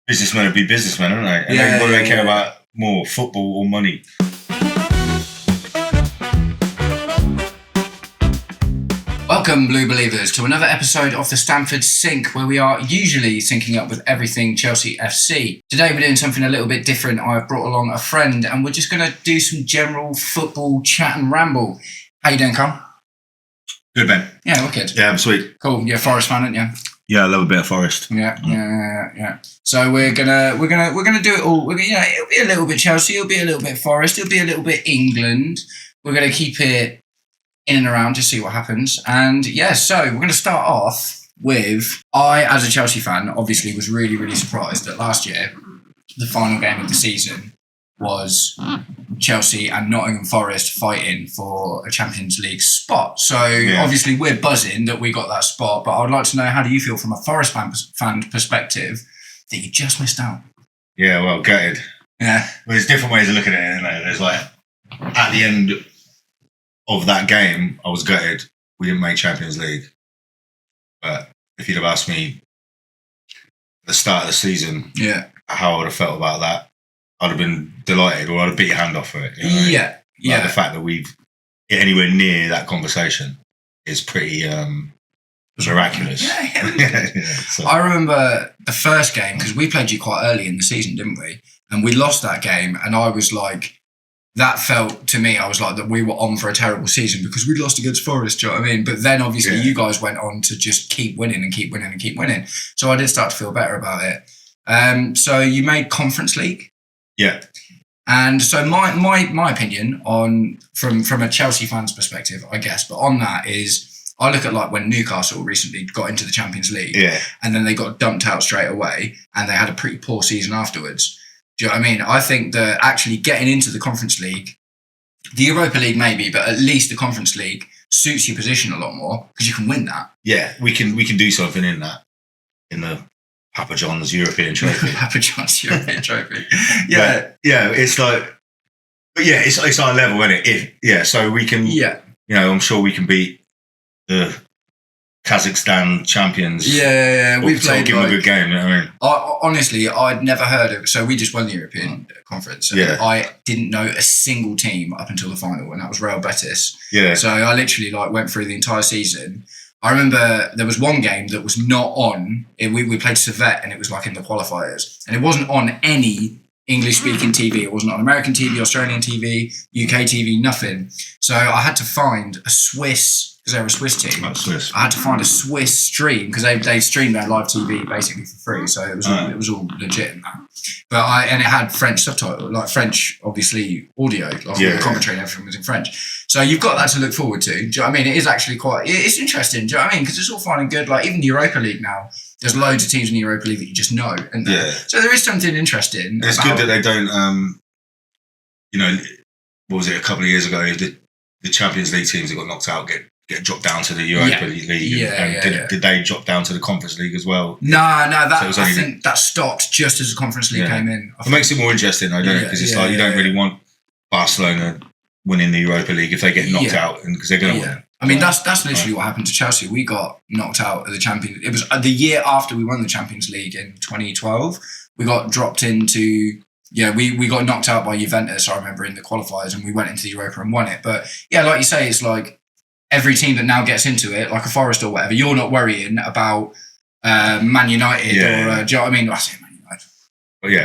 Businessmen will be businessmen, aren't they? And what do they care about more, football or money? Welcome, Blue Believers, to another episode of the Stamford Sync, where we are usually syncing up with everything Chelsea FC. Today we're doing something a little bit different. I've brought along a friend and we're just going to do some general football chat and ramble. How you doing, Karl? Good, Ben. Yeah, wicked. Yeah, I'm sweet. Cool. You're a Forest fan, aren't you? Yeah, I love a bit of Forest. Yeah. So we're gonna do it all. It'll be a little bit Chelsea. It'll be a little bit Forest. It'll be a little bit England. We're gonna keep it in and around, just see what happens. And so we're going to start off with, I, as a Chelsea fan, obviously was really, really surprised that last year, the final game of the season was Chelsea and Nottingham Forest fighting for a Champions League spot. So obviously we're buzzing that we got that spot, but I'd like to know, how do you feel from a Forest fan perspective that you just missed out? Yeah, well, gutted. Yeah. Well, there's different ways of looking at it, isn't there? There's like, at the end of that game, I was gutted. We didn't make Champions League. But if you'd have asked me at the start of the season how I would have felt about that, I'd have been delighted, or I'd have beat your hand off for it. You know? Like the fact that we've hit anywhere near that conversation is pretty miraculous. So. I remember the first game, because we played you quite early in the season, didn't we? And we lost that game, and I was like, that felt to me, I was like, that we were on for a terrible season because we lost against Forest, do you know what I mean? But then obviously you guys went on to just keep winning and keep winning and keep winning. So I did start to feel better about it. So you made Conference League. Yeah. And so my opinion on, from a Chelsea fan's perspective, I guess, but on that is, I look at like when Newcastle recently got into the Champions League and then they got dumped out straight away and they had a pretty poor season afterwards. Do you know what I mean? I think that actually getting into the Conference League, the Europa League maybe, but at least the Conference League suits your position a lot more because you can win that. Yeah, we can do something in that, in the Papa John's European Trophy. Papa John's European Trophy. It's like, but it's our level, isn't it? So we can, I'm sure we can beat the Kazakhstan champions. We played. Give them a good game. You know what I mean? Honestly, I'd never heard of. So we just won the European Conference. And I didn't know a single team up until the final, and that was Real Betis. Yeah. So I literally went through the entire season. I remember there was one game that was not on. We played Servette, and it was like in the qualifiers, and it wasn't on any English-speaking TV. It wasn't on American TV, Australian TV, UK TV, nothing. So I had to find a Swiss. Because they're a Swiss team. I had to find a Swiss stream because they streamed their live TV basically for free, so it was all legit in that. But it had French subtitle, like French, obviously audio, like the commentary and everything was in French. So you've got that to look forward to. Do you know what I mean? It is actually it's interesting. Do you know what I mean? Because it's all fine and good. Like even the Europa League now, there's loads of teams in the Europa League that you just know, and so there is something interesting. It's good that they don't. What was it a couple of years ago? The Champions League teams that got knocked out get dropped down to the Europa League. Did they drop down to the Conference League as well? No. I think that stopped just as the Conference League came in. It makes it more interesting, though, don't it? Because it's like you don't really want Barcelona winning the Europa League if they get knocked out, because they're going to win. I mean, that's literally what happened to Chelsea. We got knocked out of the Champions. It was the year after we won the Champions League in 2012. We got dropped into. We got knocked out by Juventus, I remember, in the qualifiers, and we went into the Europa and won it. But like you say, it's like every team that now gets into it, like a Forest or whatever, you're not worrying about Man United or, do you know what I mean? I say Man United. Well, you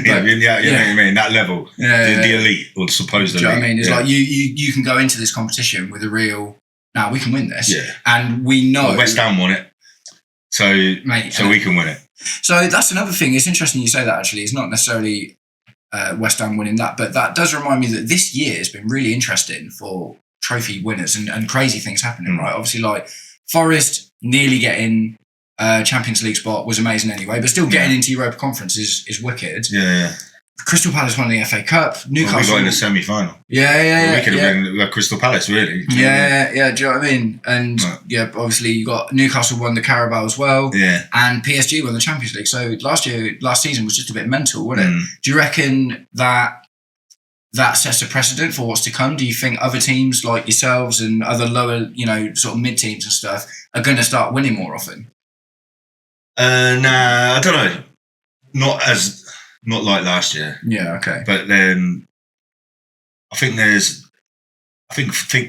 know what I mean? That level, the elite, or supposed elite. Do you know what I mean? It's like you can go into this competition with a real, we can win this. Yeah. And we know. West Ham won it, so we can win it. So that's another thing. It's interesting you say that, actually. It's not necessarily West Ham winning that, but that does remind me that this year has been really interesting for trophy winners and crazy things happening, right? Obviously, like Forest nearly getting Champions League spot was amazing anyway, but still getting into Europa Conference is wicked. Crystal Palace won the FA Cup. Newcastle, we got in the semi-final. We could have been Crystal Palace, really. Do you know what I mean? And obviously you got Newcastle won the Carabao as well. And PSG won the Champions League. So last season was just a bit mental, wasn't it? Do you reckon that sets a precedent for what's to come? Do you think other teams like yourselves and other lower, sort of mid teams and stuff are going to start winning more often? Nah, I don't know. not like last year. Yeah, okay. But then I think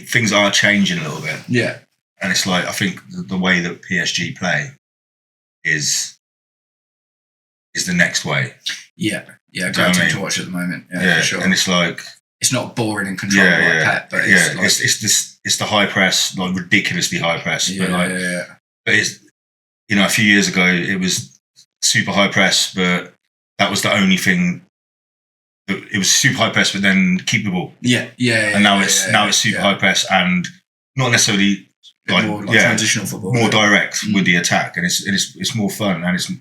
things are changing a little bit. Yeah. And it's like, I think the way that PSG play is the next way. Yeah. Yeah, great team to watch at the moment. Yeah, for sure. And it's like, it's not boring and controlled like Pep, but it's the high press, like ridiculously high press. Yeah, but it's, a few years ago it was super high press, but that was the only thing. It was super high press, but then keep the ball. Yeah. And now it's super high press and not necessarily more transitional football, more direct with the attack, and it's more fun and it's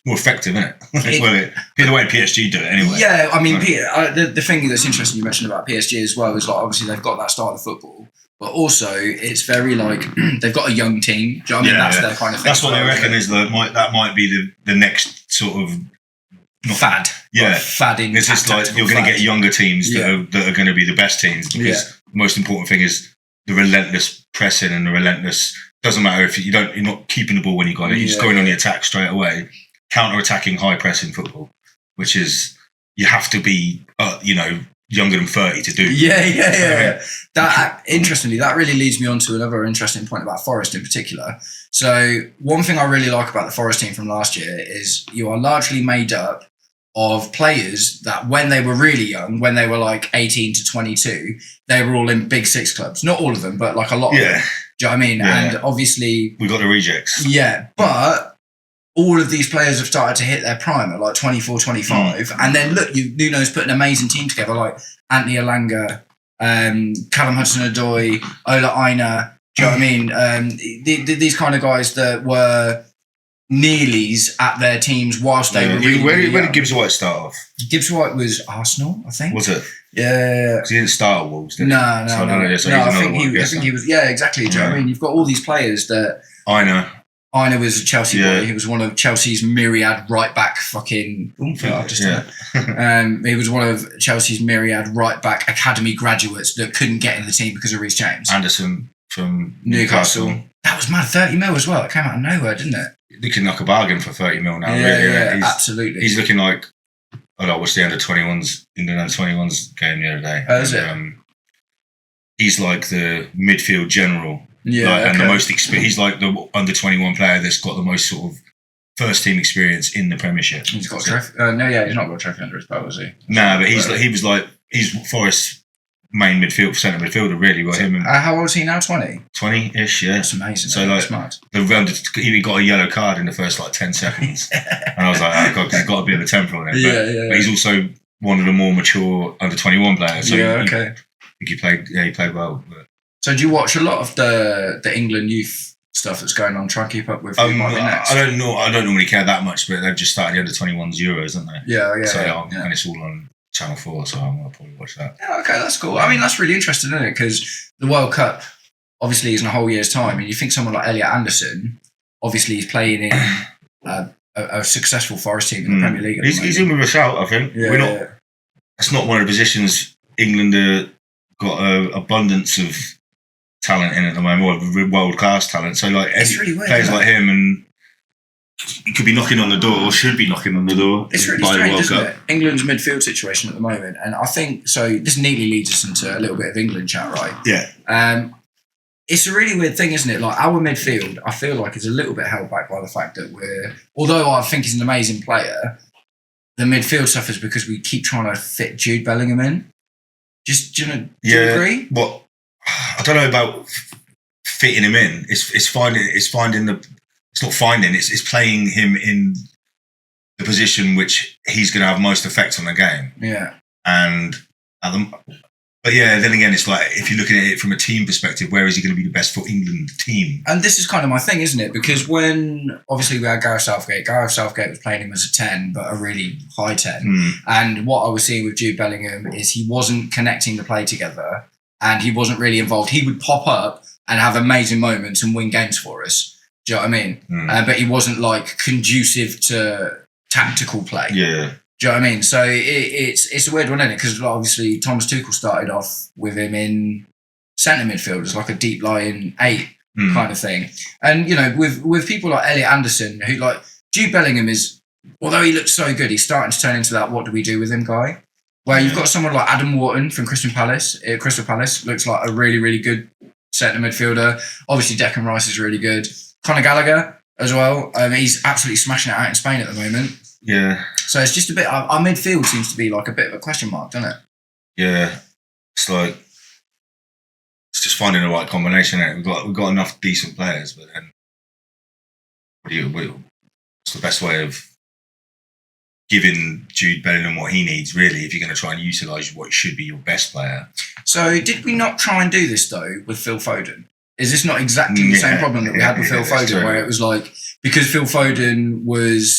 more effective, isn't it? Well, the way PSG do it anyway. Yeah, I mean, the thing that's interesting you mentioned about PSG as well is like obviously they've got that style of football, but also it's very like they've got a young team. Do you know what I mean? That's their kind of thing. That's what they reckon is that might be the next sort of fad. Yeah, like fadding. It's just like you're going to get younger teams that are going to be the best teams, because the most important thing is the relentless pressing and the relentless. Doesn't matter if you're not keeping the ball when you got it. You're just going on the attack straight away. Counter-attacking, high-pressing football, which is you have to be, younger than 30 to do. Yeah. That interestingly, that really leads me on to another interesting point about Forest in particular. So one thing I really like about the Forest team from last year is you are largely made up of players that when they were really young, when they were like 18 to 22, they were all in big six clubs. Not all of them, but like a lot of them. Do you know what I mean? Yeah. And obviously... we got the rejects. Yeah, but all of these players have started to hit their prime at like 24, 25. And then look, Nuno's put an amazing team together, like Anthony Elanga, Callum Hudson-Odoi, Ola Aina. Do you know what I mean? These kind of guys that were nearlies at their teams whilst they were really, Where young. did Gibbs White start off? Gibbs White was Arsenal, I think. Was it? Yeah. Because he didn't start at Wolves, did he? No. I think he was. Yeah, exactly. Do you know what I mean? You've got all these players that. Aina was a Chelsea boy. He was one of Chelsea's myriad right back fucking. He was one of Chelsea's myriad right back academy graduates that couldn't get in the team because of Reece James. Anderson from Newcastle. That was mad. 30 mil as well. It came out of nowhere, didn't it? They can knock a bargain for 30 mil now. Yeah, absolutely. He's looking like. I watched the under-21s, England under-21s game the other day. Oh, is it? He's like the midfield general. Yeah, and the most experience. He's like the under-21 player that's got the most sort of first-team experience in the Premiership. He's got a trophy. He's not got a trophy under his belt, has he? Nah, but he's Forest's main centre midfielder, really. How old is he now? 20? 20-ish, yeah. That's amazing. So like, smart. He got a yellow card in the first 10 seconds, and I was like, oh God, because he's got a bit of a temper on him. But he's also one of the more mature under-21 players. So I think he played well. But. So do you watch a lot of the England youth stuff that's going on? Try and keep up with who might be next? I don't know. I don't normally care that much, but they've just started the under-21s Euros, haven't they? Yeah. And it's all on Channel 4, so I'm going to probably watch that. Yeah, okay, that's cool. I mean, that's really interesting, isn't it? Because the World Cup obviously is in a whole year's time, and you think someone like Elliot Anderson, obviously he's playing in a successful Forest team in the Premier League. He's in with a shout, I think. It's not one of the positions England got an abundance of talent in at the moment, or world-class talent. So like really weird, players like him, and he could be knocking on the door, or should be knocking on the door. It's really strange, isn't it? England's midfield situation at the moment, and I think so. This neatly leads us into a little bit of England chat, right? Yeah. It's a really weird thing, isn't it? Like our midfield, I feel like is a little bit held back by the fact that although I think he's an amazing player, the midfield suffers because we keep trying to fit Jude Bellingham in. Do you agree? Well, I don't know about fitting him in. It's playing him in the position which he's going to have most effect on the game. Yeah. But then again, it's like, if you're looking at it from a team perspective, where is he going to be the best for England team? And this is kind of my thing, isn't it? Because when, obviously, we had Gareth Southgate was playing him as a 10, but a really high 10. And what I was seeing with Jude Bellingham is he wasn't connecting the play together, and he wasn't really involved. He would pop up and have amazing moments and win games for us. Do you know what I mean? But he wasn't like conducive to tactical play. Yeah. Do you know what I mean? So it's a weird one, isn't it? Because obviously Thomas Tuchel started off with him in centre midfield as like a deep lying 8 kind of thing. And with people like Elliot Anderson, who like Jude Bellingham is although he looks so good, he's starting to turn into that what do we do with him guy. Where you've got someone like Adam Wharton from Crystal Palace looks like a really, really good centre midfielder. Obviously, Declan Rice is really good. Conor Gallagher as well. He's absolutely smashing it out in Spain at the moment. Yeah. So it's just a bit. Our midfield seems to be like a bit of a question mark, doesn't it? Yeah. It's like it's just finding the right combination. We've got enough decent players, but then what's the best way of giving Jude Bellingham what he needs, really, if you're going to try and utilise what should be your best player? So did we not try and do this, though, with Phil Foden? Is this not exactly the same problem that we had with Phil Foden, where it was like, because Phil Foden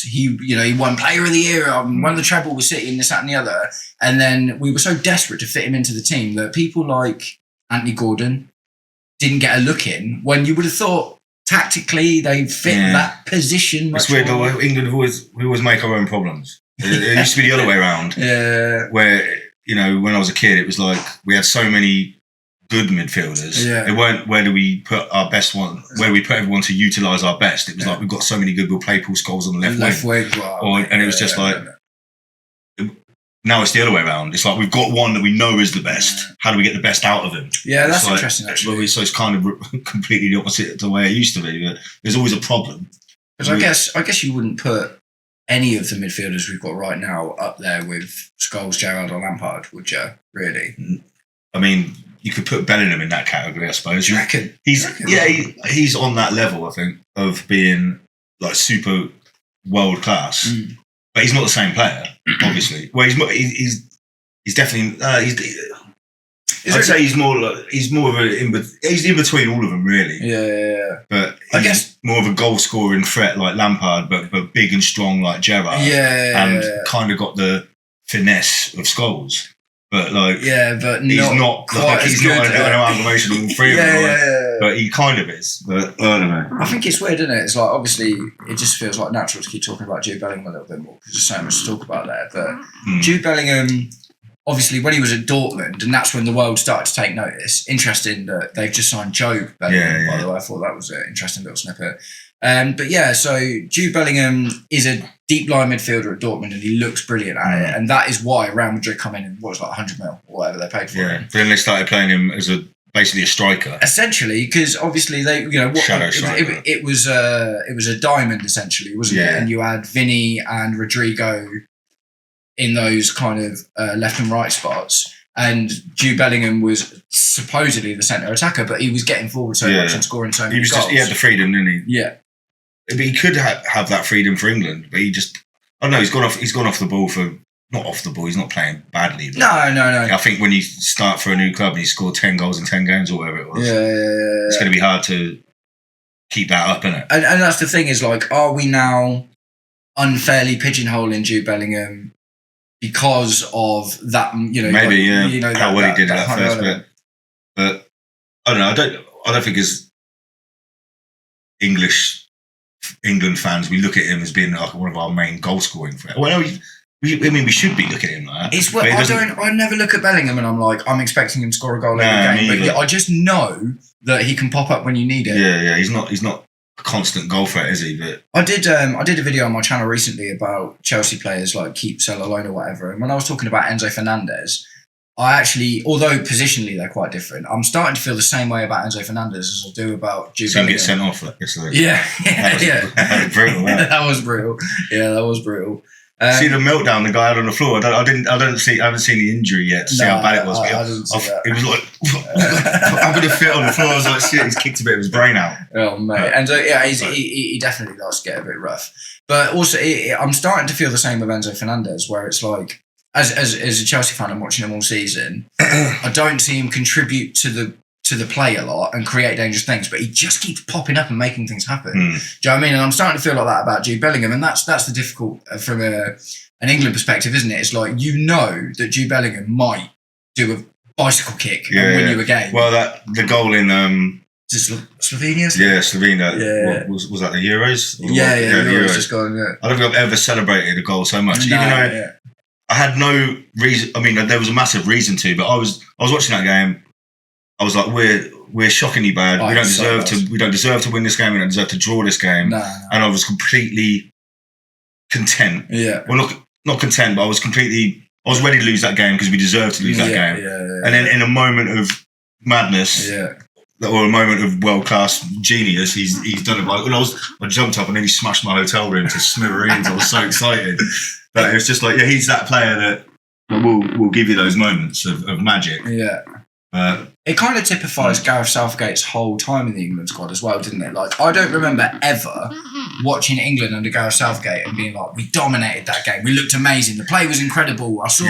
he won Player of the Year, won the treble with City and this, that and the other, and then we were so desperate to fit him into the team that people like Anthony Gordon didn't get a look in, when you would have thought tactically they fit that position much more. It's weird though, England we always make our own problems. It used to be the other way around. Yeah. Where, when I was a kid, it was like we had so many good midfielders. Yeah. It weren't where do we put our best one, where do we put everyone to utilise our best. It was like we've got so many good, we'll play Paul Scholes on the left wing. And it was just like, now it's the other way around. It's like we've got one that we know is the best. How do we get the best out of him? Yeah, that's interesting, actually. So it's kind of completely the opposite of the way it used to be. But there's always a problem. Because I guess you wouldn't put any of the midfielders we've got right now up there with Scholes, Gerrard or Lampard, would you? Really? I mean, you could put Bellingham in that category, I suppose. You reckon? He's on that level, I think, of being like super world class. But he's not the same player, obviously. Well, he's definitely I'd say he's more of he's in between all of them, really. Yeah. But I guess more of a goal scoring threat like Lampard, but big and strong like Gerrard. And kind of got the finesse of Scholes. But he's not quite he's not an amalgamation of all three of them. But he kind of is. But I don't know. I think it's weird, isn't it? It's like, obviously it just feels like natural to keep talking about Jude Bellingham a little bit more because there's so much to talk about there. But Jude Bellingham, obviously, when he was at Dortmund, and that's when the world started to take notice. Interesting that they've just signed Joe Bellingham, by the way. I thought that was an interesting little snippet. So Jude Bellingham is a deep line midfielder at Dortmund, and he looks brilliant at it. And that is why Real Madrid come in and like 100 mil or whatever they paid for him. But then they started playing him as basically a striker. Essentially, because obviously shadow striker. It was a diamond essentially, wasn't it? And you had Vinny and Rodrigo in those kind of left and right spots. And Jude Bellingham was supposedly the centre attacker, but he was getting forward so much and scoring so many goals. He had the freedom, didn't he? Yeah. But he could have that freedom for England, but he's gone off the ball for, not off the ball, he's not playing badly. No. I think when you start for a new club and you score 10 goals in 10 games or whatever it was, it's going to be hard to keep that up, isn't it? And that's the thing is, like, are we now unfairly pigeonholing Jude Bellingham because of that, maybe, how well he did at that first bit. But I don't know. I don't think as England fans we look at him as being like one of our main goal scoring threats. Well, we should be looking at him like that. I never look at Bellingham and I'm like, I'm expecting him to score a goal every game. But I just know that he can pop up when you need it. Yeah. He's not a constant goal threat, is he? But I did a video on my channel recently about Chelsea players like keep, sell, or loan or whatever. And when I was talking about Enzo Fernandez, I actually, although positionally they're quite different, I'm starting to feel the same way about Enzo Fernandez as I do about Jude Bellingham. Get sent off yesterday. Yeah. That was brutal. That was brutal. Yeah, that was brutal. See the meltdown the guy had on the floor. I haven't seen the injury yet to see how bad it was. I didn't see that. It was like I'm gonna fit on the floor. I was like, shit, he's kicked a bit of his brain out. Oh mate, and he definitely does get a bit rough. But also, I'm starting to feel the same with Enzo Fernandez, where it's like, as a Chelsea fan, I'm watching him all season. I don't see him contribute to the play a lot and create dangerous things, but he just keeps popping up and making things happen. Do you know what I mean? And I'm starting to feel like that about Jude Bellingham, and that's the difficult from an England perspective, isn't it? It's like, that Jude Bellingham might do a bicycle kick and win you a game. Well, the goal in is it Slovenia? Yeah, Slovenia. Yeah. Was that the Euros? The Euros just gone. Yeah. I don't think I've ever celebrated a goal so much, even though I had no reason. I mean, there was a massive reason to, but I was watching that game. I was like, we're shockingly bad. We don't deserve to win this game. We don't deserve to draw this game. No. And I was completely content. Yeah. Well, not content, but I was ready to lose that game because we deserved to lose that game. And then in a moment of madness, or a moment of world-class genius, he's done it. I jumped up and then he smashed my hotel room to smithereens. I was so excited. But it was just like, he's that player that will give you those moments of magic. Yeah. It kind of typifies Gareth Southgate's whole time in the England squad as well, didn't it? Like, I don't remember ever watching England under Gareth Southgate and being like, we dominated that game. We looked amazing. The play was incredible. I saw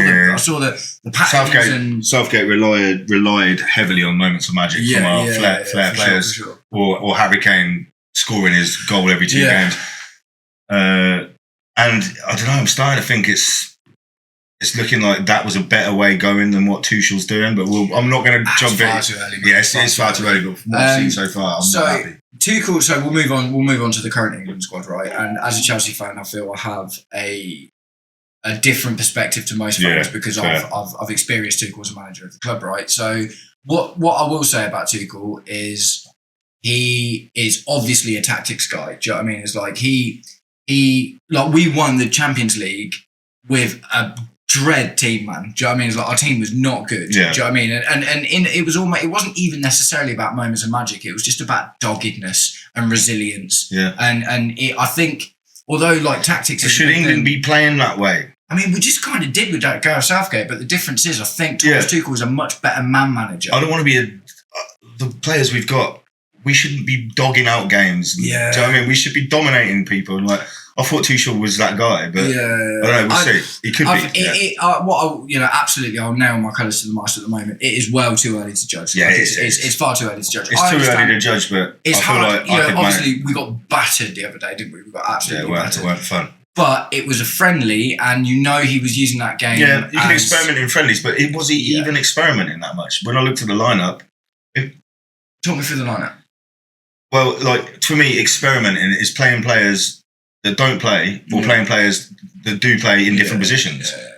the patterns. Southgate relied heavily on moments of magic from our flair players, sure. or Harry Kane scoring his goal every 2 games. And I don't know. I'm starting to think it's looking like that was a better way going than what Tuchel's doing, but I'm not going to jump in. It's far too early, but from what I've seen so far, I'm not happy. Tuchel, so we'll move on to the current England squad, right? And as a Chelsea fan, I feel I have a different perspective to most fans because I've experienced Tuchel as a manager of the club, right? So what I will say about Tuchel is he is obviously a tactics guy. Do you know what I mean? It's like he we won the Champions League with a dread team, man. Do you know what I mean? It's like our team was not good. Yeah. Do you know what I mean? And it wasn't even necessarily about moments of magic. It was just about doggedness and resilience. Yeah. And I think although like tactics, should England be playing that way? I mean, we just kind of did with Gareth Southgate, but the difference is I think Thomas Tuchel is a much better man manager. I don't want to be the players we've got. We shouldn't be dogging out games. Yeah. Do you know what I mean? We should be dominating people. Like, I thought Tuchel was that guy, but I don't know. We'll see. He could be. Absolutely, I'll nail my colours to the mast at the moment. It is well too early to judge. Yeah, it's far too early to judge. It's too early to judge, but it's hard. Like obviously, we got battered the other day, didn't we? We got absolutely battered. It weren't fun. But it was a friendly, and he was using that game. Yeah, you can experiment in friendlies, but was he even experimenting that much? When I looked at the lineup, talk me through the lineup. Well, like, for me, experimenting is playing players that don't play or playing players that do play in different positions. Yeah.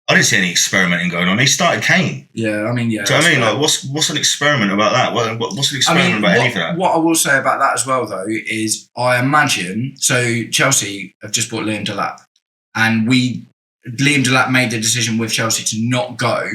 I didn't see any experimenting going on. He started Kane. Yeah, I mean, yeah. Do you know what I mean? Like, what's an experiment about that? What's an experiment about any of that? What I will say about that as well, though, is I imagine, so Chelsea have just bought Liam Delap, and Liam Delap made the decision with Chelsea to not go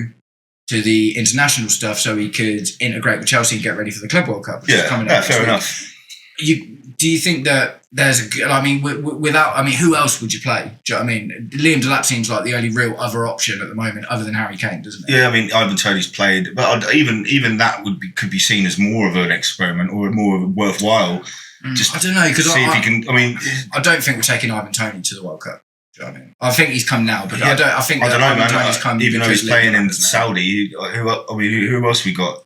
to the international stuff so he could integrate with Chelsea and get ready for the Club World Cup, which is coming up fair enough. Do you think that there's who else would you play? Do you know what I mean? Liam Delap seems like the only real other option at the moment, other than Harry Kane, doesn't it? Yeah, I mean, Ivan Toney's played, but even that could be seen as more of an experiment or more of a worthwhile. I don't know, because if he can. I mean, I don't think we're taking Ivan Toney to the World Cup. Do you know what I mean? I think he's come now, but I don't know, man. Tony's come even though he's playing in Saudi, who else we got?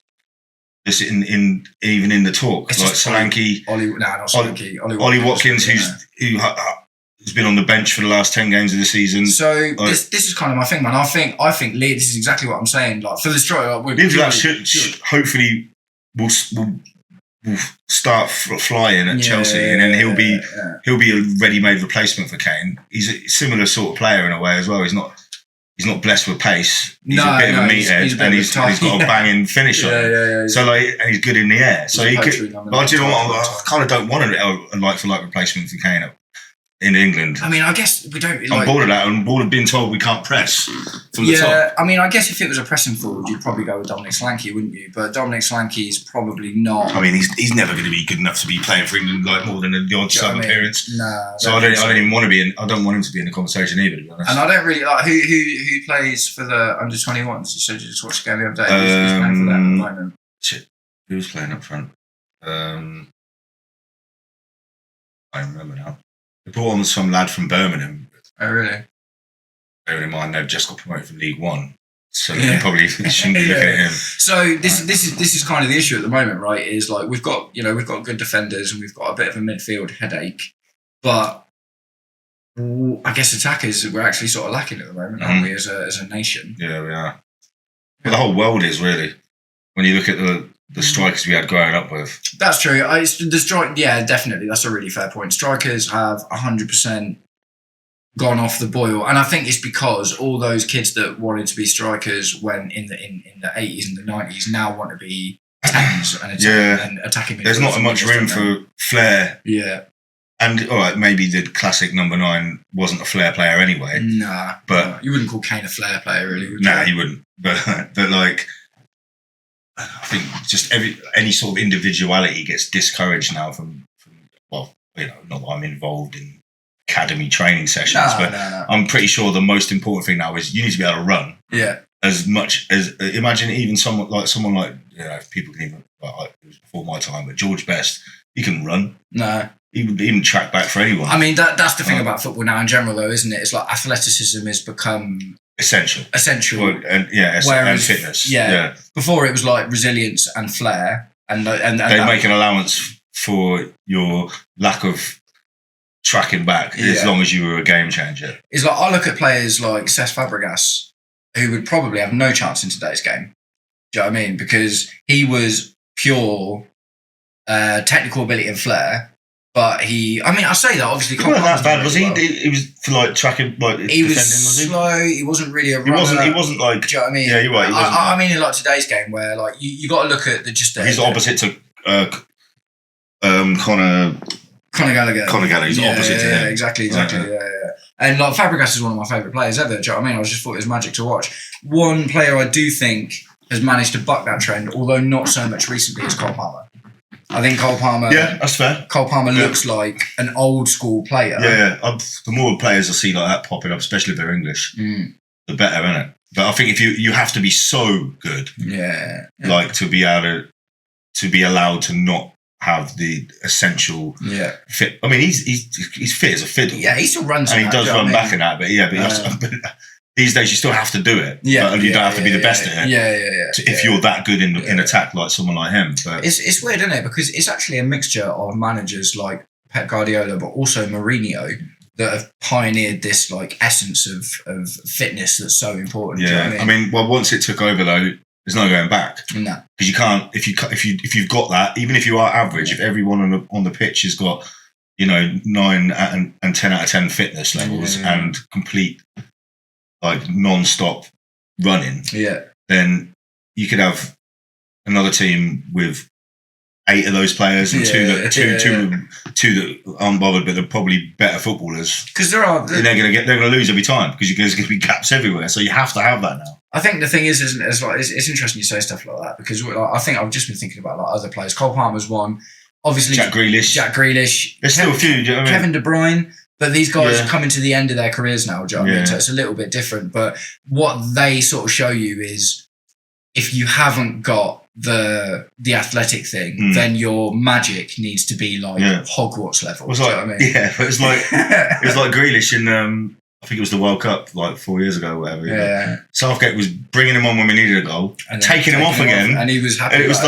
Just even in the talk, it's like Solanke, not Solanke. Ollie Watkins, who's been on the bench for the last 10 games of the season. So this is kind of my thing, man. I think Lee. This is exactly what I'm saying. Like for the strike, hopefully will start flying at Chelsea, and then he'll be a ready-made replacement for Kane. He's a similar sort of player in a way as well. He's not blessed with pace. He's a bit of a meathead, and he's got a banging finish on him. So and he's good in the air. So he could. But do you know what? I kind of don't want a like-for-like replacement for Kane in England. I mean, I guess we don't. I'm bored of that. I'm bored of being told we can't press from the top. I mean, I guess if it was a pressing forward, you'd probably go with Dominic Solanke, wouldn't you? But Dominic Solanke is probably not. I mean, he's never going to be good enough to be playing for England like more than the odd sub appearance. No. So I don't even want to be in. I don't want him to be in the conversation either, to be honest. And I don't really like who plays for the under-21s. You said you just watched the game the other day. Who's playing for them at the moment? Shit, who was playing up front? I remember now. They brought on some lad from Birmingham. Oh, really? Bearing in mind they've just got promoted from League One, so you probably shouldn't be looking at him. So this is kind of the issue at the moment, right? Is like we've got good defenders and we've got a bit of a midfield headache, but I guess attackers we're actually sort of lacking at the moment, aren't we? As a nation. Yeah, we are. But the whole world is really. When you look at the strikers we had growing up with. That's true. Yeah, definitely. That's a really fair point. Strikers have 100% gone off the boil, and I think it's because all those kids that wanted to be strikers when in the 80s and the 90s now want to be 10s and attacking. There's not much room for flair. Yeah. And all right, maybe the classic number 9 wasn't a flair player anyway. Nah, but you wouldn't call Kane a flair player, really. Nah, he wouldn't. But like, I think just any sort of individuality gets discouraged now from well, not that I'm involved in academy training sessions, but I'm pretty sure the most important thing now is you need to be able to run. Yeah. As much as imagine even someone like if people can even it was before my time, but George Best, he can run. No. He would even track back for anyone. I mean, that's the thing about football now in general, though, isn't it? It's like athleticism has become essential. Well, and fitness. Yeah. Before it was like resilience and flair, and they make an allowance for your lack of tracking back as long as you were a game changer. It's like I look at players like Cesc Fabregas, who would probably have no chance in today's game. Do you know what I mean? Because he was pure technical ability and flair. But I say that obviously. He wasn't that bad, was he? Well. He was for like tracking, like he was slow. He wasn't really a runner. He wasn't like. Do you know what I mean? Yeah, you're right. I mean, in like today's game, where like you got to look at he's opposite to Conor Gallagher. Conor Gallagher. He's opposite to him. Yeah, exactly. Yeah. And like Fabregas is one of my favourite players ever. Do you know what I mean? I just thought it was magic to watch. One player I do think has managed to buck that trend, although not so much recently, is Karl Palmer. I think Cole Palmer. Yeah, that's fair. Cole Palmer looks like an old school player. Yeah. The more players I see like that popping up, especially if they're English, the better, isn't it? But I think if you have to be so good, like to be allowed to not have the essential fit. I mean, he's fit as a fiddle. Yeah, he still runs, and he does run back in that. But but these days you still have to do it. Yeah, you don't have to be the best at it. Yeah. If you're that good in attack, like someone like him, but it's weird, isn't it? Because it's actually a mixture of managers like Pep Guardiola, but also Mourinho that have pioneered this like essence of fitness that's so important. Yeah, Do you know what I mean? Once it took over though, there's no going back. No, because you can't if you've got that, even if you are average, if everyone on the pitch has got 9 and 10 out of 10 fitness levels and complete like non-stop running, then you could have another team with 8 of those players and two that aren't bothered, but they're probably better footballers. Because they're going to lose every time because there's going to be gaps everywhere. So you have to have that now. I think the thing is it's interesting you say stuff like that because I think I've just been thinking about like other players. Cole Palmer's one, obviously. Jack Grealish. There's still a few. Do you know what I mean? Kevin De Bruyne. But these guys are coming to the end of their careers now, do you know what I mean? So it's a little bit different. But what they sort of show you is if you haven't got the athletic thing, then your magic needs to be like Hogwarts level. Do you know what I mean? Yeah, but it was like Grealish in I think it was the World Cup like 4 years ago or whatever. Yeah. Southgate was bringing him on when we needed a goal, and taking him off again, and he was happy. And it was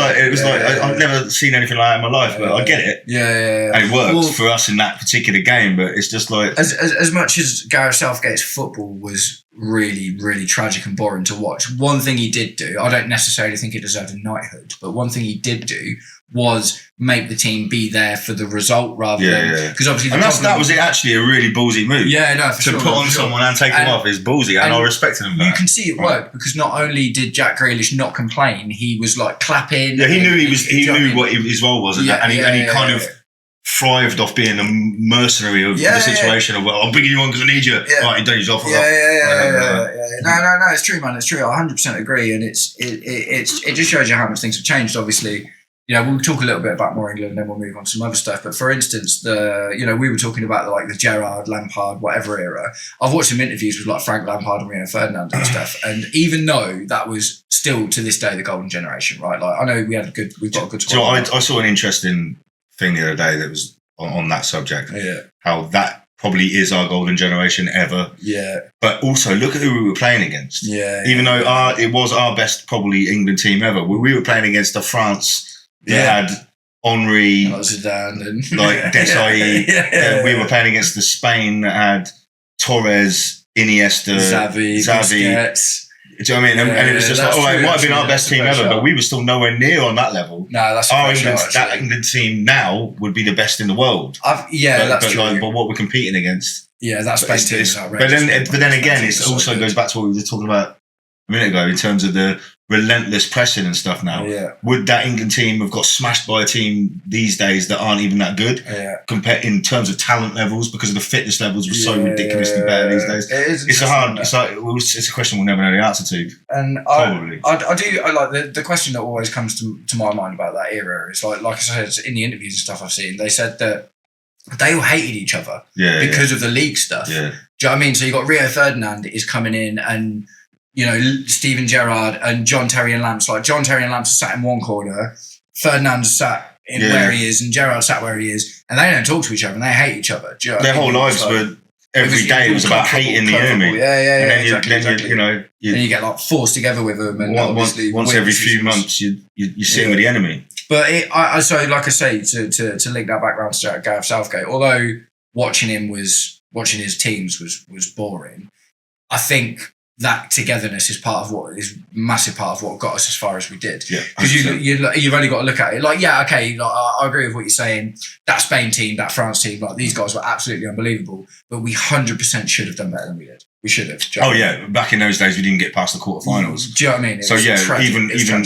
I've never seen anything like that in my life, but I get it. Yeah. And it worked for us in that particular game, but it's just like as much as Gareth Southgate's football was really, really tragic and boring to watch. One thing he did do, I don't necessarily think it deserved a knighthood, but one thing he did do was make the team be there for the result rather than because obviously that was actually a really ballsy move. Yeah, no, for to put on someone and take him off is ballsy, and I respected him. You can see it worked because not only did Jack Grealish not complain, he was like clapping. Yeah, he knew what his role was, and he kind of thrived off being a mercenary of the situation of I'm bringing you on because I need you. Right, you don't use off. No, it's true, man. It's true. I 100% agree, and it just shows you how much things have changed. Obviously, we'll talk a little bit about more England, and then we'll move on to some other stuff. But for instance, we were talking about like the Gerrard, Lampard, whatever era. I've watched some interviews with like Frank Lampard and Rio Ferdinand and stuff, and even though that was still to this day the golden generation, right? Like I know we've got a good squad. So I saw an interesting thing the other day that was on that subject. How that probably is our golden generation ever. But also look at who we were playing against. Even though it was our best probably England team ever. We were playing against the France that had Henry, Zidane, and like Desailly. We were playing against the Spain that had Torres, Iniesta, Xavi. Busquets. Do you know what I mean? And it was just like, it might have been our best team ever, but we were still nowhere near on that level. No, that's that England team now would be the best in the world. That's true. But what we're competing against, that Spain team is outrageous. But then again, it also goes back to what we were talking about a minute ago in terms of the relentless pressing and stuff now. Yeah. Would that England team have got smashed by a team these days that aren't even that good? Yeah. Compared in terms of talent levels, because of the fitness levels were so ridiculously better these days. It's a question we'll never know the answer to. And probably. I like the question that always comes to my mind about that era is like I said in the interviews and stuff I've seen, they said that they all hated each other because of the league stuff. Yeah. Do you know what I mean? So you got Rio Ferdinand is coming in and, you know, Steven Gerrard and John Terry and Lamps. Like John Terry and Lamps are sat in one corner, Ferdinand sat in where he is, and Gerrard sat where he is, and they don't talk to each other and they hate each other. Do you know Their whole lives were every day it was about hating the enemy. Exactly. You know, and you get like forced together with them, and once every few months you're sitting with the enemy. But so like I say, to link that background to Gareth Southgate, although watching his teams was boring, I think that togetherness is massive part of what got us as far as we did. Because you've only got to look at it. Like, I agree with what you're saying. That Spain team, that France team, like these guys were absolutely unbelievable. But we 100% should have done better than we did. We should have. Oh yeah, back in those days we didn't get past the quarterfinals. Do you know what I mean? So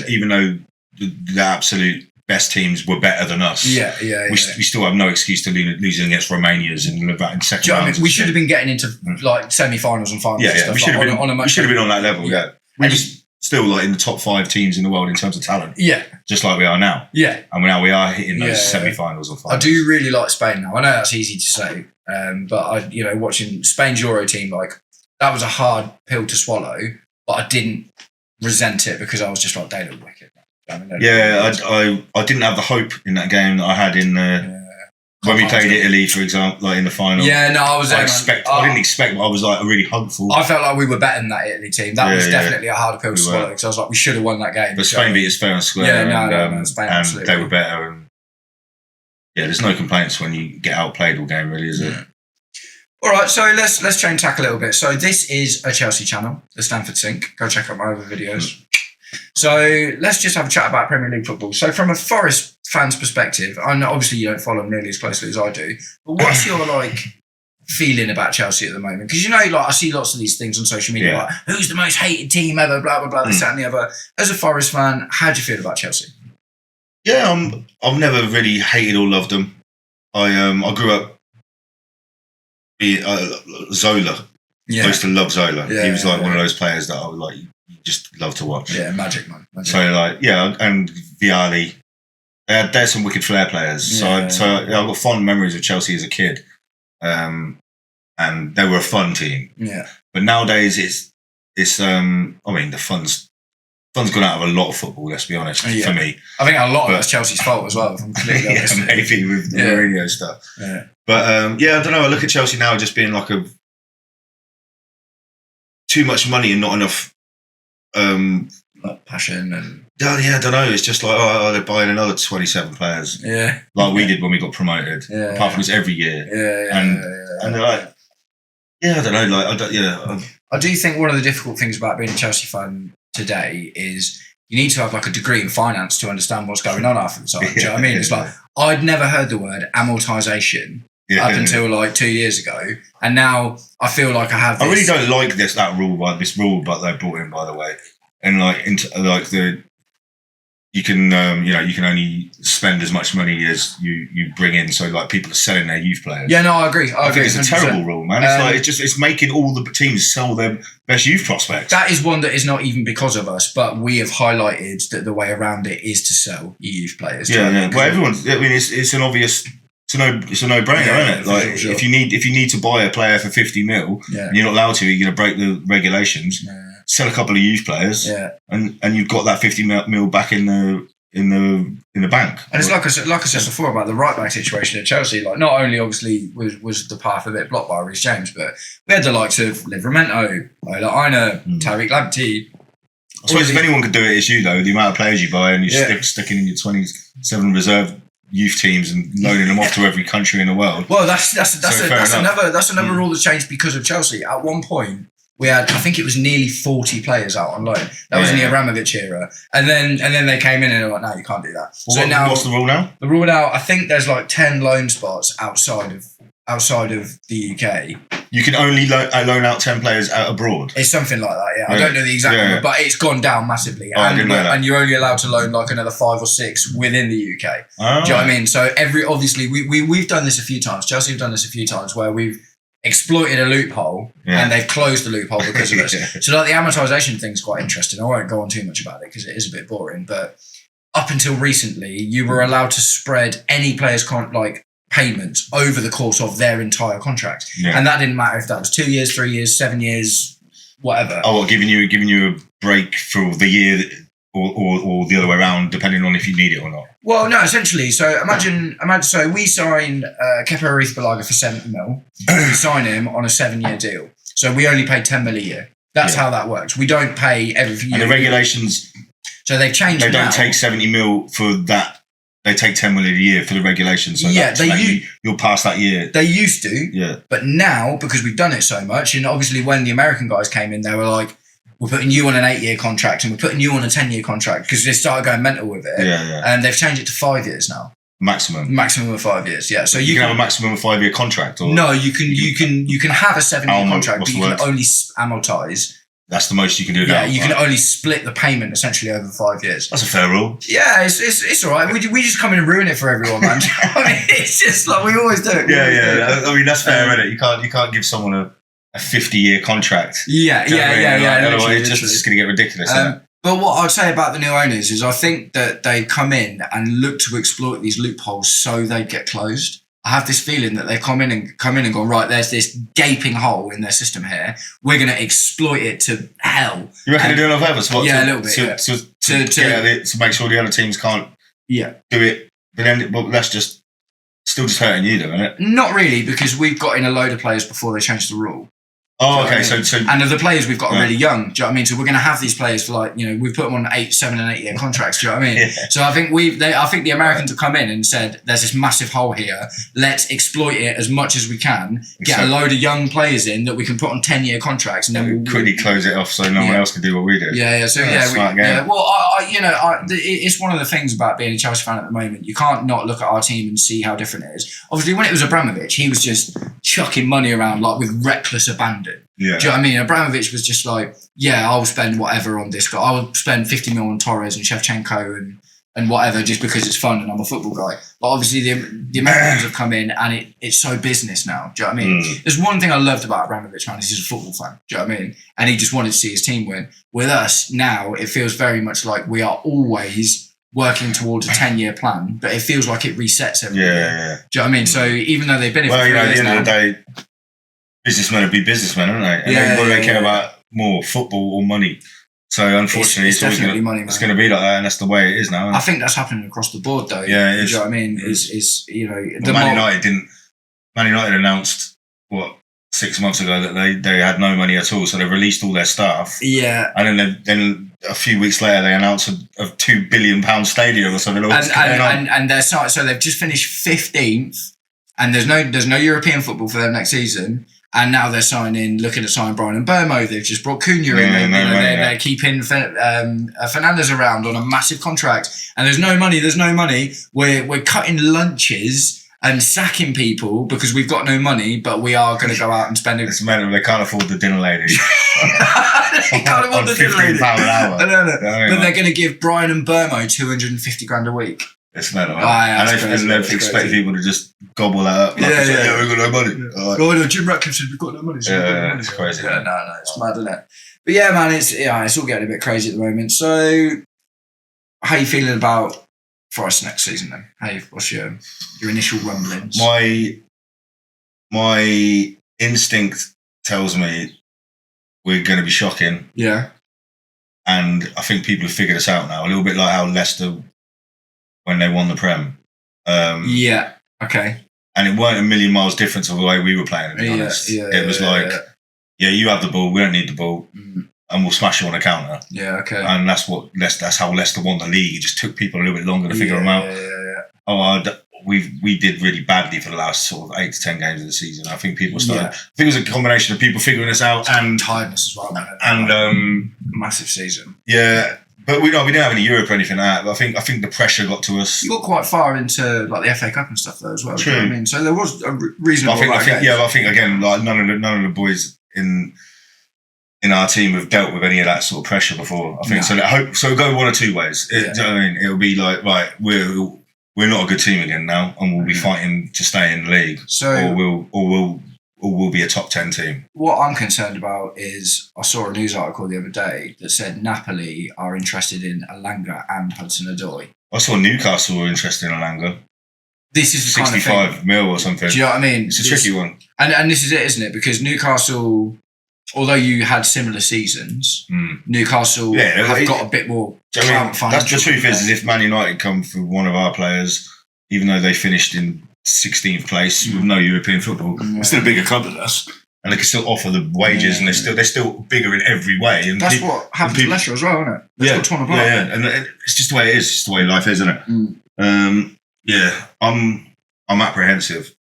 even though the absolute best teams were better than us. We still have no excuse to losing against Romania's in second round. I mean, we should have been getting into like semi-finals and finals. And stuff. We should have been. We should have been on that level. Yeah, we just still like in the top 5 teams in the world in terms of talent. Yeah, just like we are now. Yeah, and now we are hitting those semi-finals or finals. I do really like Spain now. I know that's easy to say, but watching Spain's Euro team, like that was a hard pill to swallow, but I didn't resent it because I was just like, they look wicked. I didn't have the hope in that game that I had in when we played Italy, for example, like in the final. Yeah, no, I didn't expect, but I was like really hopeful. I felt like we were better than that Italy team. That was definitely a harder pill to swallow because I was like, we should have won that game. But Spain beat us fair and square, and they were better. And there's no complaints when you get outplayed all game, really, is it? All right, so let's change tack a little bit. So this is a Chelsea channel, the Stanford Sink. Go check out my other videos. So let's just have a chat about Premier League football. So from a Forest fan's perspective, I know obviously you don't follow them nearly as closely as I do, but what's your feeling about Chelsea at the moment? Because I see lots of these things on social media, like who's the most hated team ever, blah blah blah, this that and the other. As a Forest fan, how do you feel about Chelsea? Yeah, I've never really hated or loved them. I grew up being Zola. I used to love Zola. He was one of those players that I was like. You just love to watch. Yeah, magic, man. So and Vialli, they're some wicked flair players. I've got fond memories of Chelsea as a kid, and they were a fun team. Yeah. But nowadays it's I mean the fun's gone out of a lot of football. Let's be honest. For me, I think a lot of that's Chelsea's fault as well. If I'm completely honest. Maybe with the Mourinho stuff. Yeah. But I don't know. I look at Chelsea now just being like too much money and not enough. Passion and I don't know. It's just like they're buying another 27 players. Yeah, like we did when we got promoted. Yeah, apart from it's every year. And they're like, I don't know. Like I do think one of the difficult things about being a Chelsea fan today is you need to have like a degree in finance to understand what's going on after the time. Do you know what I mean? It's like I'd never heard the word amortization. Up until like 2 years ago, and now I feel like I have. I really don't like this rule, but they brought in, by the way, and you can only spend as much money as you bring in. So like people are selling their youth players. Yeah, no, I agree. I agree. It's a terrible rule, man. It's making all the teams sell their best youth prospects. That is one that is not even because of us, but we have highlighted that the way around it is to sell your youth players. Yeah. Well, everyone's. I mean, it's an obvious. It's a no-brainer, isn't it? Like sure. if you need to buy a player for 50 mil, and you're not allowed to, you're going to break the regulations. Sell a couple of youth players, and you've got that 50 mil back in the bank. And it's like I said before about the right back situation at Chelsea. Like not only obviously was the path a bit blocked by Reece James, but we had the likes of Livramento, Ola Aina, Tariq Lamptey. I suppose if anyone could do it, it's you though. The amount of players you buy and you're sticking in your 27 reserve youth teams and loaning them off to every country in the world. Well, that's another rule that's changed because of Chelsea. At one point, we had, I think it was nearly 40 players out on loan. That was in the Abramovich era, and then they came in and they were like, "No, you can't do that." Well, what's the rule now? The rule now, I think there's like 10 loan spots outside of outside of the UK. You can only loan out 10 players out abroad. It's something like that, yeah. I don't know the exact number, but it's gone down massively. Oh, I didn't know that. And you're only allowed to loan like another 5 or 6 within the UK. Oh. Do you know what I mean? So obviously we've done this a few times. Chelsea have done this a few times where we've exploited a loophole and they've closed the loophole because of us. So like the amortization thing's quite interesting. I won't go on too much about it because it is a bit boring. But up until recently, you were allowed to spread any player's payments over the course of their entire contract, and that didn't matter if that was 2 years, 3 years, 7 years, whatever. Oh, well, giving you a break for the year, or the other way around, depending on if you need it or not. Well, no, essentially. So imagine. So we sign Kepa Arrizabalaga for 70 mil. We sign him on a 7-year deal. So we only pay 10 mil a year. That's how that works. We don't pay everything. And the regulations. So they've changed. They don't take 70 mil for that. They take 10 million a year for the regulations. So you'll pass that year. They used to. But now, because we've done it so much, and obviously when the American guys came in, they were like, we're putting you on an 8-year contract and we're putting you on a 10-year contract because they started going mental with it. And they've changed it to 5 years now. Maximum of 5 years, yeah. So you can have a maximum of 5-year contract? Or no, you can have a 7-year contract, but you can only amortise. That's the most you can do now. Yeah, you can only split the payment essentially over 5 years. That's a fair rule. Yeah, it's all right. We just come in and ruin it for everyone, man. I mean, it's just like we always do. I mean, that's fair, isn't it? You can't give someone a 50-year contract. Yeah. Otherwise, it's going to get ridiculous. But what I'd say about the new owners is I think that they come in and look to exploit these loopholes so they get closed. I have this feeling that they come in and gone, right, there's this gaping hole in their system here. We're going to exploit it to hell. You reckon they're doing it on purpose? A little bit. To make sure the other teams can't do it. But then that's still just hurting you, though, isn't it? Not really, because we've got in a load of players before they changed the rule. Oh, okay. So and the players we've got are really young. Do you know what I mean? So we're going to have these players for we've put them on 7 and 8 year contracts. Do you know what I mean? So I think I think the Americans have come in and said, "There's this massive hole here. Let's exploit it as much as we can. Get a load of young players in that we can put on 10-year contracts, and then we'll quickly close it off so no one else can do what we do." So well, it's one of the things about being a Chelsea fan at the moment. You can't not look at our team and see how different it is. Obviously, when it was Abramovich, he was just chucking money around with reckless abandon. Yeah. Do you know what I mean? Abramovich was just like, I'll spend whatever on this guy. I'll spend 50 mil on Torres and Shevchenko and whatever just because it's fun and I'm a football guy. But obviously the Americans have come in and it's so business now. Do you know what I mean? There's one thing I loved about Abramovich, man, is he's a football fan. Do you know what I mean? And he just wanted to see his team win. With us now, it feels very much like we are always working towards a 10-year plan, but it feels like it resets every year. Yeah. Do you know what I mean? So even though they've been here for 3 years at the end now, of the day, businessmen will be businessmen, aren't they? And what do they care about more, football or money? So unfortunately, it's definitely money. It's going to be like that, and that's the way it is now. I think that's happening across the board, though. Yeah, it is. Do you know what I mean? Man United announced 6 months ago that they had no money at all, so they released all their staff. Yeah, and then a few weeks later they announced a £2 billion stadium or something. And they're so they've just finished 15th, and there's no European football for them next season. And now they're looking to sign Brian Mbeumo. They've just brought Cunha in. They're keeping Fernandes around on a massive contract. And there's no money. We're cutting lunches and sacking people because we've got no money, but we are going to go out and spend it. It's mental. They can't afford the dinner lady. They can't afford the dinner lady. £15 an hour. No. But they're going to give Brian Mbeumo 250 grand a week. It's mental. And they expect people to just gobble that up. We've got no money. No, Jim Ratcliffe said we've got no money. It's crazy. No, it's mad, isn't it? But yeah, man, it's all getting a bit crazy at the moment. So, how are you feeling about Forest next season then? What's your initial rumblings? My instinct tells me we're going to be shocking. Yeah. And I think people have figured us out now. A little bit like how Leicester, when they won the Prem. Yeah, okay. And it weren't a million miles difference of the way we were playing, to be honest. It was you have the ball, we don't need the ball, and we'll smash you on a counter. Yeah, okay. And that's how Leicester won the league. It just took people a little bit longer to figure them out. We did really badly for the last sort of 8 to 10 games of the season. I think people started. I think it was a combination of people figuring us out and tiredness as well, man. And massive season. Yeah, But we didn't have any Europe or anything like that. But I think the pressure got to us. You got quite far into like the FA Cup and stuff though as well. True. You know what I mean, so there was a reasonable. I think again, like none of the boys in our team have dealt with any of that sort of pressure before. I think so. It'll go one or two ways. Do you know what I mean? It'll be like, right, we're not a good team again now, and we'll be fighting to stay in the league. So, or we'll be a top 10 team. What I'm concerned about is I saw a news article the other day that said Napoli are interested in Alanga and Hudson-Odoi. I saw Newcastle were interested in Alanga. This is the 65 kind of thing, mil or something. Do you know what I mean? It's a tricky one. And this is it, isn't it? Because Newcastle, although you had similar seasons, Newcastle have got a bit more. That's the truth is if Man United come for one of our players, even though they finished in 16th place with no European football, they're still a bigger club than us, and they can still offer the wages, and they're still bigger in every way. And that's what happened to Leicester as well, isn't it? And it's just the way it is. It's just the way life is, isn't it? I'm apprehensive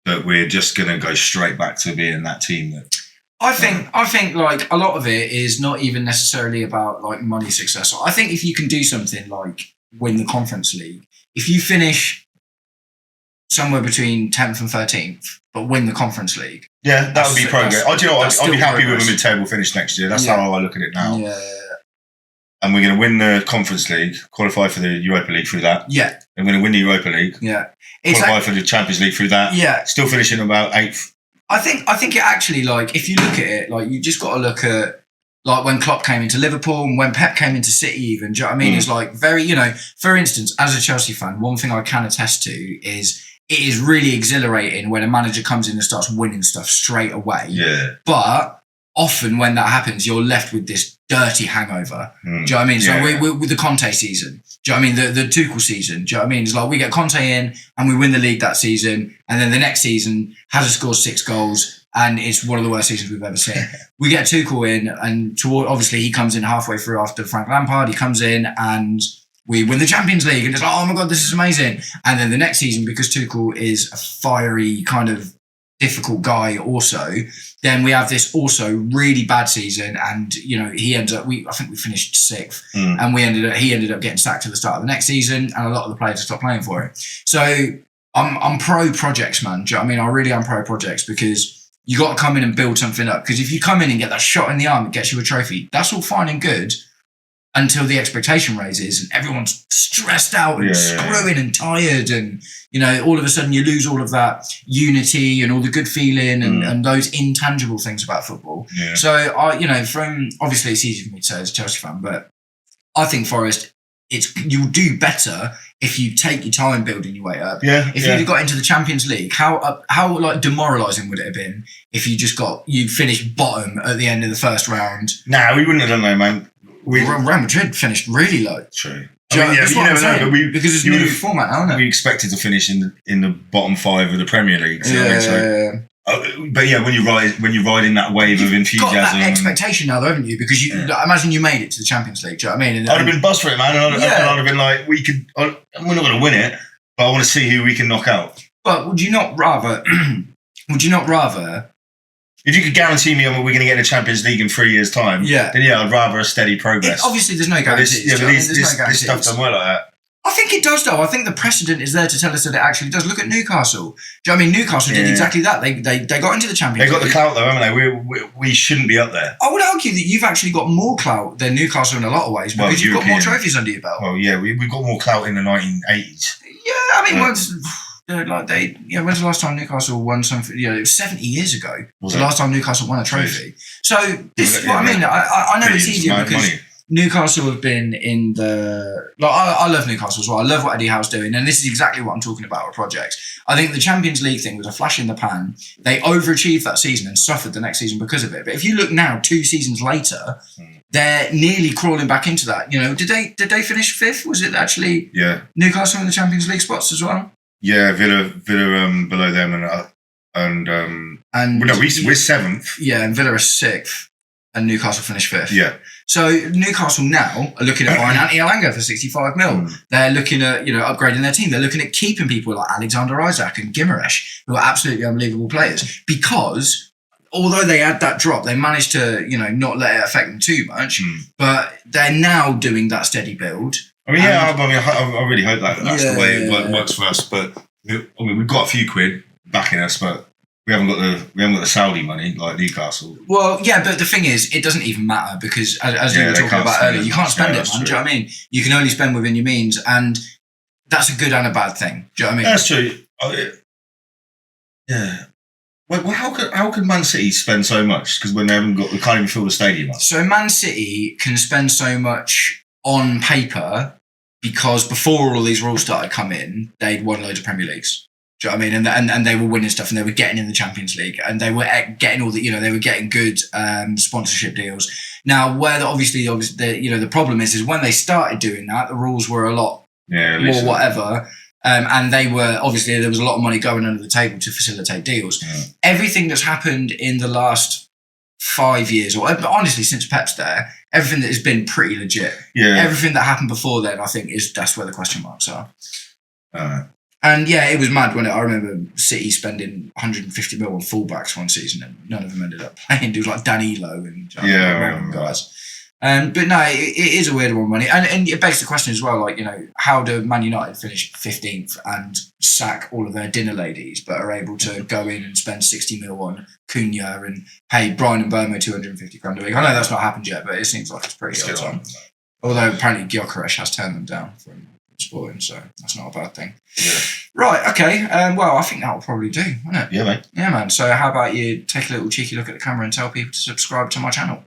that we're just going to go straight back to being that team that. I think like a lot of it is not even necessarily about like money success. I think if you can do something like win the Conference League, if you finish somewhere between 10th and 13th, but win the Conference League. Yeah, that would be progress. Do you know what? I'd be happy with a mid-table finish next year. That's how I look at it now. Yeah. And we're going to win the Conference League, qualify for the Europa League through that. Yeah. And we're going to win the Europa League. Yeah. Qualify for the Champions League through that. Yeah. Still finishing about 8th. I think it actually, like, if you look at it, like, you just got to look at, like, when Klopp came into Liverpool and when Pep came into City even, do you know what I mean? It's like very, you know, for instance, as a Chelsea fan, one thing I can attest to is it is really exhilarating when a manager comes in and starts winning stuff straight away. Yeah. But often when that happens, you're left with this dirty hangover. Do you know what I mean? So we with the Conte season, do you know what I mean? The Tuchel season, do you know what I mean? It's like we get Conte in and we win the league that season, and then the next season Hazard scores 6 goals and it's one of the worst seasons we've ever seen. We get Tuchel in, and obviously he comes in halfway through after Frank Lampard. He comes in and we win the Champions League, and it's like, oh my God, this is amazing. And then the next season, because Tuchel is a fiery kind of difficult guy also, then we have this also really bad season, and you know he ends up. I think we finished 6th, and he ended up getting sacked at the start of the next season, and a lot of the players stopped playing for it. So I'm pro projects, man. Do you know what I mean? I really am pro projects, because you got to come in and build something up. Because if you come in and get that shot in the arm that gets you a trophy, that's all fine and good until the expectation raises and everyone's stressed out and screwing and tired, and you know, all of a sudden you lose all of that unity and all the good feeling and those intangible things about football. Yeah. So from obviously it's easy for me to say as a Chelsea fan, but I think Forest, you'll do better if you take your time building your way up. Yeah. If you'd got into the Champions League, how like demoralising would it have been if you finished bottom at the end of the first round? Nah, we wouldn't have done that, man. Real Madrid finished really low. True. You never know, but because it's a new format now, isn't it? We expected to finish in the bottom 5 of the Premier League. But yeah, when you ride in that wave of enthusiasm, you've got that expectation now, though, haven't you? Because imagine you made it to the Champions League. Do you know what I mean? I'd have been buzzed for it, man. And I'd have been like, we're not going to win it, but I want to see who we can knock out. But would you not rather? If you could guarantee me we're going to get in the Champions League in 3 years' time, then I'd rather a steady progress. Obviously, there's no guarantees. This stuff doesn't work like that. I think it does, though. I think the precedent is there to tell us that it actually does. Look at Newcastle. Do you know what I mean? Newcastle did exactly that. They got into the Champions League. They got the clout, though, haven't they? We shouldn't be up there. I would argue that you've actually got more clout than Newcastle in a lot of ways, because you've got more trophies under your belt. Well, yeah, we've got more clout in the 1980s. Yeah, I mean, when's the last time Newcastle won something? It was 70 years ago. The last time Newcastle won a trophy. So this is what I mean. I know it's easier because Newcastle have been in the... I love Newcastle as well. I love what Eddie Howe's doing, and this is exactly what I'm talking about with projects. I think the Champions League thing was a flash in the pan. They overachieved that season and suffered the next season because of it. But if you look now, 2 seasons later, they're nearly crawling back into that. Did they finish 5th? Was it actually Newcastle in the Champions League spots as well? Yeah, Villa below them, and we're 7th. Yeah, and Villa are 6th, and Newcastle finished 5th. Yeah. So Newcastle now are looking at buying Anthony Alanga for 65 mil. They're looking at upgrading their team. They're looking at keeping people like Alexander Isak and Guimaraes, who are absolutely unbelievable players. Because although they had that drop, they managed to, not let it affect them too much. But they're now doing that steady build. I mean, I really hope that's the way it works for us. But we've got a few quid backing us, but we haven't got the Saudi money like Newcastle. Well, yeah, but the thing is, it doesn't even matter because, as you were talking about earlier, you can't spend it, man. Do you know what I mean? You can only spend within your means, and that's a good and a bad thing. Do you know what I mean? That's true. Yeah. Well, how can Man City spend so much? Because when they can't even fill the stadium up. So Man City can spend so much on paper because before all these rules started coming in, they'd won loads of Premier Leagues. Do you know what I mean? And they were winning stuff, and they were getting in the Champions League, and they were getting all the, they were getting good sponsorship deals. Now, where the problem is when they started doing that, the rules were a lot more whatever. And they were, obviously, there was a lot of money going under the table to facilitate deals. Yeah. Everything that's happened in the last 5 years, or honestly, since Pep's there, everything that has been pretty legit. Yeah. Everything that happened before then, I think, that's where the question marks are. And yeah, it was mad when I remember City spending 150 mil on fullbacks one season, and none of them ended up playing. It was like Danilo and guys. But no, it is a weird one, money, and it begs the question as well. Like, how do Man United finish 15th and sack all of their dinner ladies, but are able to go in and spend 60 mil on Cunha and pay Brian and Burma 250 grand a week? I know that's not happened yet, but it seems like it's pretty odd time. Although apparently Gyökeres has turned them down from Sporting, so that's not a bad thing. Yeah. Right, okay. Well, I think that will probably do, won't it? Yeah, mate. Yeah, man. So how about you take a little cheeky look at the camera and tell people to subscribe to my channel?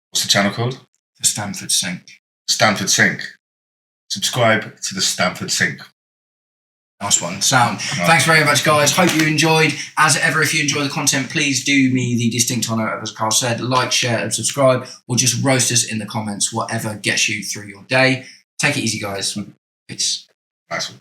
What's the channel called? The Stamford Sink. Stamford Sink. Subscribe to the Stamford Sink. Nice one. Sound. Thanks very much, guys. Hope you enjoyed. As ever, if you enjoy the content, please do me the distinct honour, as Karl said, like, share and subscribe, or just roast us in the comments, whatever gets you through your day. Take it easy, guys. Peace. Nice one.